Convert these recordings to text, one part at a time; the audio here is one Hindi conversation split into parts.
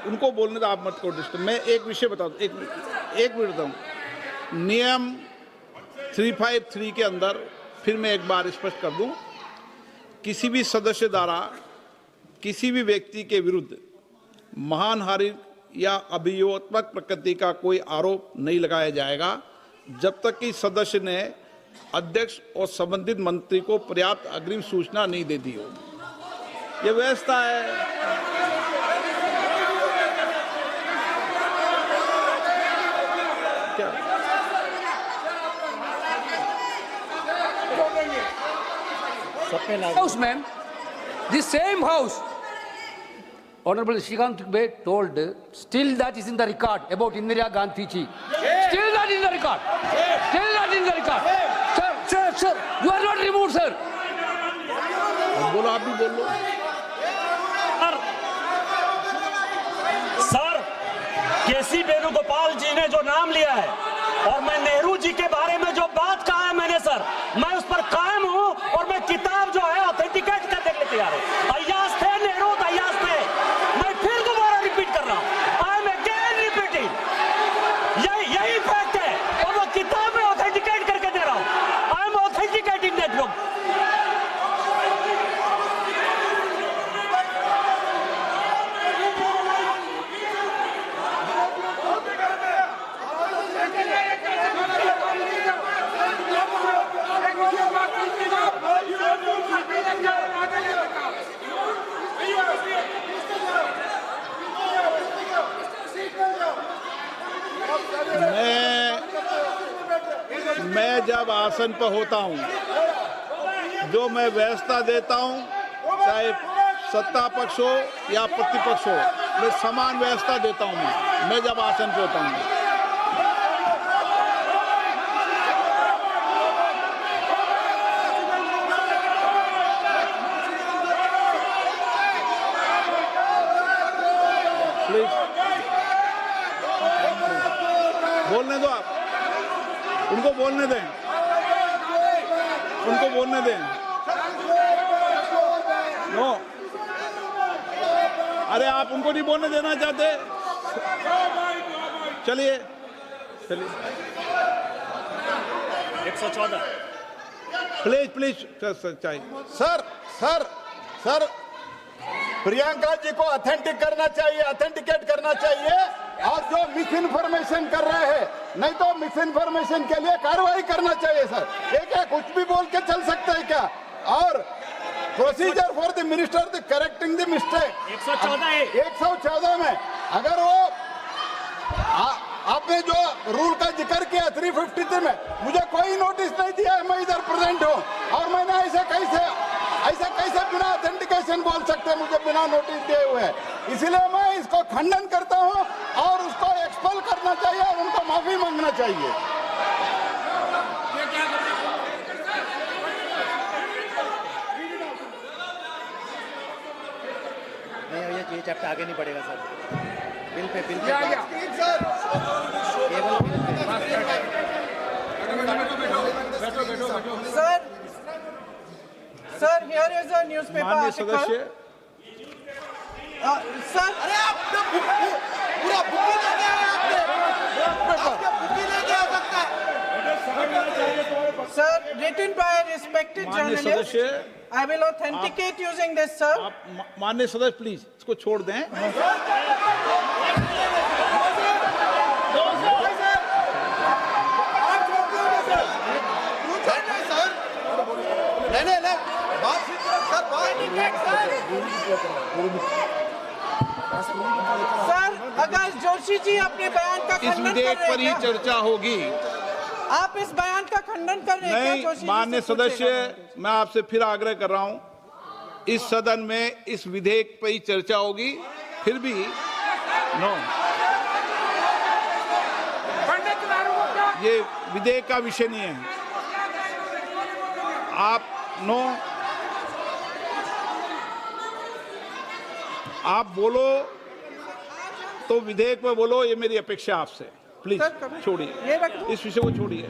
उनको बोलने दो, आप मत को डिस्टर्ब। मैं एक विषय बता दूं, एक मिनट बताऊं। नियम 353 के अंदर फिर मैं एक बार स्पष्ट कर दूं, किसी भी सदस्य द्वारा किसी भी व्यक्ति के विरुद्ध मानहानि या अभियोगात्मक प्रकृति का कोई आरोप नहीं लगाया जाएगा जब तक कि सदस्य ने अध्यक्ष और संबंधित मंत्री को पर्याप्त अग्रिम सूचना नहीं दे दी हो। यह व्यवस्था है। क्या House, ma'am, the same house. Honorable Shrikant Trivedi told, still that is in the record about Indira Gandhi ji. Still that is in the record. Still that is in the record. Sir, you are not removed, sir. बोलो, आप भी बोल लो। सर, केसी वेणुगोपाल जी ने जो नाम लिया है और मैं नेहरू जी के बारे में जो बात कहा है मैंने, सर, मैं उस पर कायम हूं और मैं किताब जो है ऑथेंटिकेट करने के लिए तैयार हूं। अय्याज थे नेहरू, अय्याज थे। मैं फिर दोबारा रिपीट कर रहा हूं, आई एम अगेन रिपीटिंग। यही फैक्ट है और मैं किताब में ऑथेंटिकेट करके दे रहा हूं। I am authenticating that book. मैं जब आसन पर होता हूं, जो मैं व्यवस्था देता हूं, चाहे सत्ता पक्ष हो या प्रतिपक्ष हो, मैं समान व्यवस्था देता हूं। मैं जब आसन पर होता हूं, प्लीज बोलने दो, आप उनको बोलने दें, उनको बोलने दें। नो, अरे आप उनको नहीं बोलने देना चाहते? चलिए चलिए, 114 प्लीज प्लीज चाहिए। सर प्रियंका जी को ऑथेंटिक करना चाहिए, ऑथेंटिकेट करना चाहिए। और जो मिस इन्फॉर्मेशन कर रहे हैं, नहीं तो मिस इन्फॉर्मेशन के लिए कार्रवाई करना चाहिए। सर ये क्या कुछ भी बोल के चल सकते हैं क्या? और procedure for the minister the correcting the mistake 114 में अगर वो आपने जो रूल का जिक्र किया 353 में, मुझे कोई नोटिस नहीं दिया है, मैं इधर प्रेजेंट हूँ और मैंने ऐसे कैसे बिना ऑथेंटिकेशन बोल सकते हैं, मुझे बिना नोटिस दिए हुए। इसलिए मैं इसको खंडन करता हूं और उसको एक्सपेल करना चाहिए और उनको माफी मांगना चाहिए। नहीं, ये चैप्टर आगे नहीं बढ़ेगा sir. Bill pay Sir, here is a newspaper माननीय article. सदस्य, Sir, अरे आप पूरा बुक ही लेके आए, आपने बुक ही लेके आ सकता है। sir, written by a respected माननीय journalist. सदस्य, I will authenticate using this, sir. आप माननीय सदस्य प्लीज इसको छोड़ दें। सर, अगर जोशी जी अपने बयान का इस खंडन कर विधेयक रहे पर ही हैं, चर्चा होगी। आप इस बयान का खंडन कर रहे हैं क्या? नहीं, जोशी जी माननीय से पूछेगा। सदस्य, मैं आपसे फिर आग्रह कर रहा हूं, इस सदन में इस विधेयक पर ही चर्चा होगी। फिर भी नो, ये विधेयक का विषय नहीं है। आप नो, आप बोलो तो विधेयक में बोलो, ये मेरी अपेक्षा आपसे। प्लीज छोड़िए, इस विषय को छोड़िए।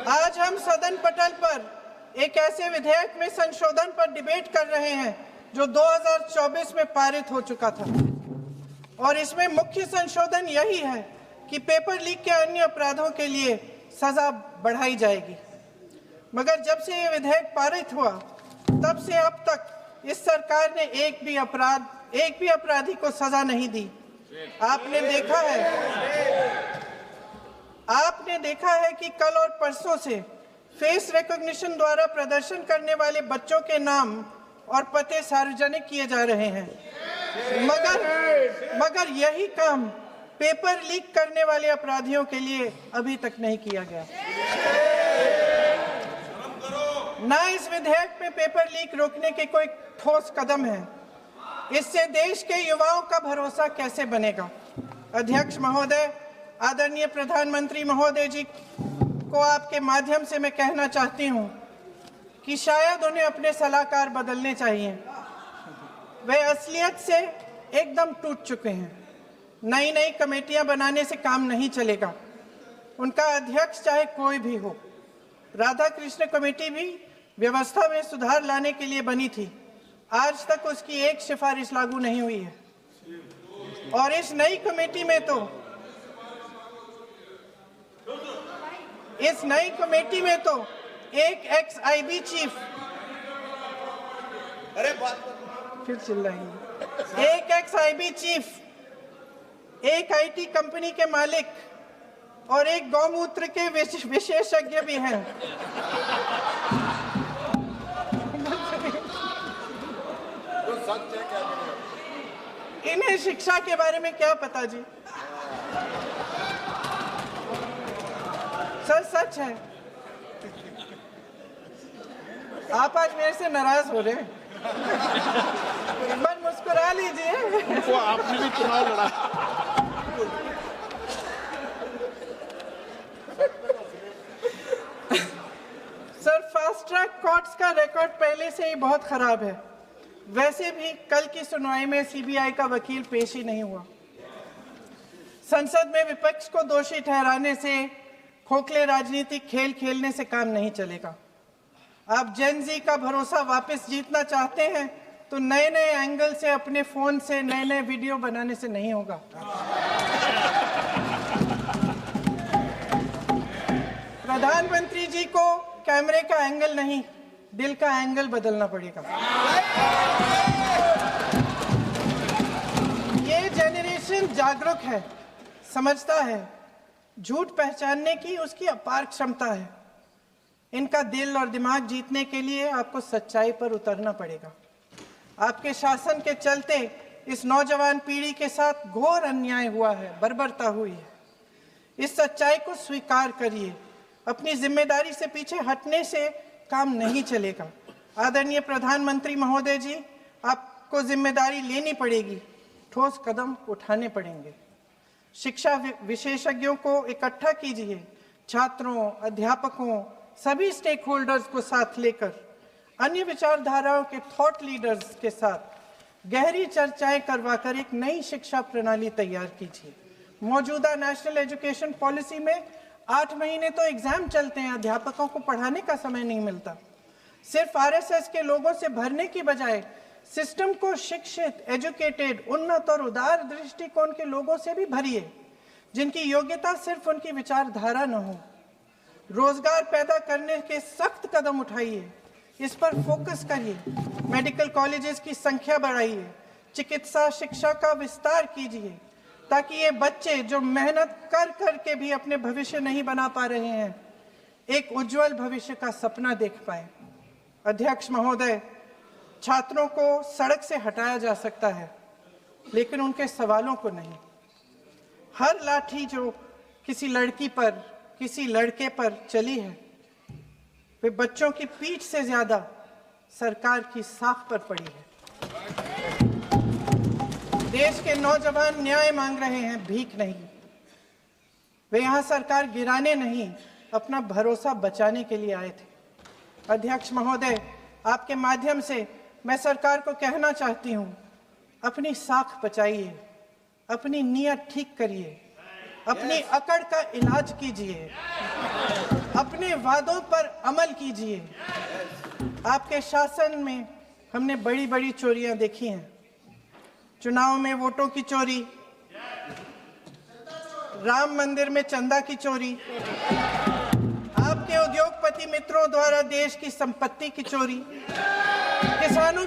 आज हम सदन पटल पर एक ऐसे विधेयक में संशोधन पर डिबेट कर रहे हैं जो 2024 में पारित हो चुका था और इसमें मुख्य संशोधन यही है कि पेपर लीक के अन्य अपराधों के लिए सजा बढ़ाई जाएगी। मगर जब से ये विधेयक पारित हुआ तब से अब तक इस सरकार ने एक भी अपराधी को सजा नहीं दी। आपने देखा है कि कल और परसों से फेस रिकॉग्निशन द्वारा प्रदर्शन करने वाले बच्चों के नाम और पते सार्वजनिक किए जा रहे हैं, मगर यही काम पेपर लीक करने वाले अपराधियों के लिए अभी तक नहीं किया गया। ना इस विधेयक में पेपर लीक रोकने के कोई ठोस कदम है। इससे देश के युवाओं का भरोसा कैसे बनेगा? अध्यक्ष महोदय, आदरणीय प्रधानमंत्री महोदय जी को आपके माध्यम से मैं कहना चाहती हूं कि शायद उन्हें अपने सलाहकार बदलने चाहिए। वे असलियत से एकदम टूट चुके हैं। नई नई कमेटियां बनाने से काम नहीं चलेगा। उनका अध्यक्ष चाहे कोई भी हो। राधा कृष्ण कमेटी भी व्यवस्था में सुधार लाने के लिए बनी थी। आज तक उसकी एक सिफारिश लागू नहीं हुई है और इस नई कमेटी में तो एक एक्स-आईबी चीफ, फिर चिल्लाएंगे, एक एक्स-आईबी चीफ, एक आईटी कंपनी के मालिक और एक गौमूत्र के विशेषज्ञ भी हैं। इन्हें शिक्षा के बारे में क्या पता जी? सर सच है। आप आज मेरे से नाराज हो रहे हैं। एक बार मुस्कुरा लीजिए। वो आपने भी चुनाव लड़ा। सर, फास्ट ट्रैक कोर्ट्स का रिकॉर्ड पहले से ही बहुत खराब है। वैसे भी कल की सुनवाई में सीबीआई का वकील पेश ही नहीं हुआ। संसद में विपक्ष को दोषी ठहराने से, खोखले राजनीतिक खेल खेलने से काम नहीं चलेगा। आप जेन जी का भरोसा वापस जीतना चाहते हैं तो नए नए एंगल से अपने फोन से नए नए वीडियो बनाने से नहीं होगा। प्रधानमंत्री जी को कैमरे का एंगल नहीं, दिल का एंगल बदलना पड़ेगा। ये जेनरेशन जागरूक है, समझता है, झूठ पहचानने की उसकी अपार क्षमता है। इनका दिल और दिमाग जीतने के लिए आपको सच्चाई पर उतरना पड़ेगा। आपके शासन के चलते इस नौजवान पीढ़ी के साथ घोर अन्याय हुआ है, बर्बरता हुई है। इस सच्चाई को स्वीकार करिए। अपनी जिम्मेदारी से पीछे हटने से काम नहीं चलेगा। आदरणीय प्रधानमंत्री महोदय जी, आपको जिम्मेदारी लेनी पड़ेगी, ठोस कदम उठाने पड़ेंगे। शिक्षा विशेषज्ञों को इकट्ठा कीजिए, छात्रों, अध्यापकों, सभी स्टेक होल्डर्स को साथ लेकर अन्य विचारधाराओं के थॉट लीडर्स के साथ गहरी चर्चाएं करवाकर एक नई शिक्षा प्रणाली तैयार कीजिए। मौजूदा नेशनल एजुकेशन पॉलिसी में 8 महीने तो एग्जाम चलते हैं, अध्यापकों को पढ़ाने का समय नहीं मिलता। सिर्फ आरएसएस के लोगों से भरने की बजाय सिस्टम को शिक्षित, एजुकेटेड, उन्नत और उदार दृष्टिकोण के लोगों से भी भरिए, जिनकी योग्यता सिर्फ उनकी विचारधारा न हो। रोजगार पैदा करने के सख्त कदम उठाइए, इस पर फोकस करिए। मेडिकल कॉलेजेस की संख्या बढ़ाइए, चिकित्सा शिक्षा का विस्तार कीजिए, ताकि ये बच्चे जो मेहनत कर कर के भी अपने भविष्य नहीं बना पा रहे हैं, एक उज्जवल भविष्य का सपना देख पाए। अध्यक्ष महोदय, छात्रों को सड़क से हटाया जा सकता है, लेकिन उनके सवालों को नहीं। हर लाठी जो किसी लड़की पर, किसी लड़के पर चली है, वे बच्चों की पीठ से ज्यादा सरकार की साख पर पड़ी है। देश के नौजवान न्याय मांग रहे हैं, भीख नहीं। वे यहाँ सरकार गिराने नहीं, अपना भरोसा बचाने के लिए आए थे। अध्यक्ष महोदय, आपके माध्यम से मैं सरकार को कहना चाहती हूँ, अपनी साख बचाइए, अपनी नीयत ठीक करिए, अपनी अकड़ का इलाज कीजिए, अपने वादों पर अमल कीजिए। आपके शासन में हमने बड़ी बड़ी चोरियां देखी हैं। चुनाव में वोटों की चोरी, राम मंदिर में चंदा की चोरी, आपके उद्योगपति मित्रों द्वारा देश की संपत्ति की चोरी, किसानों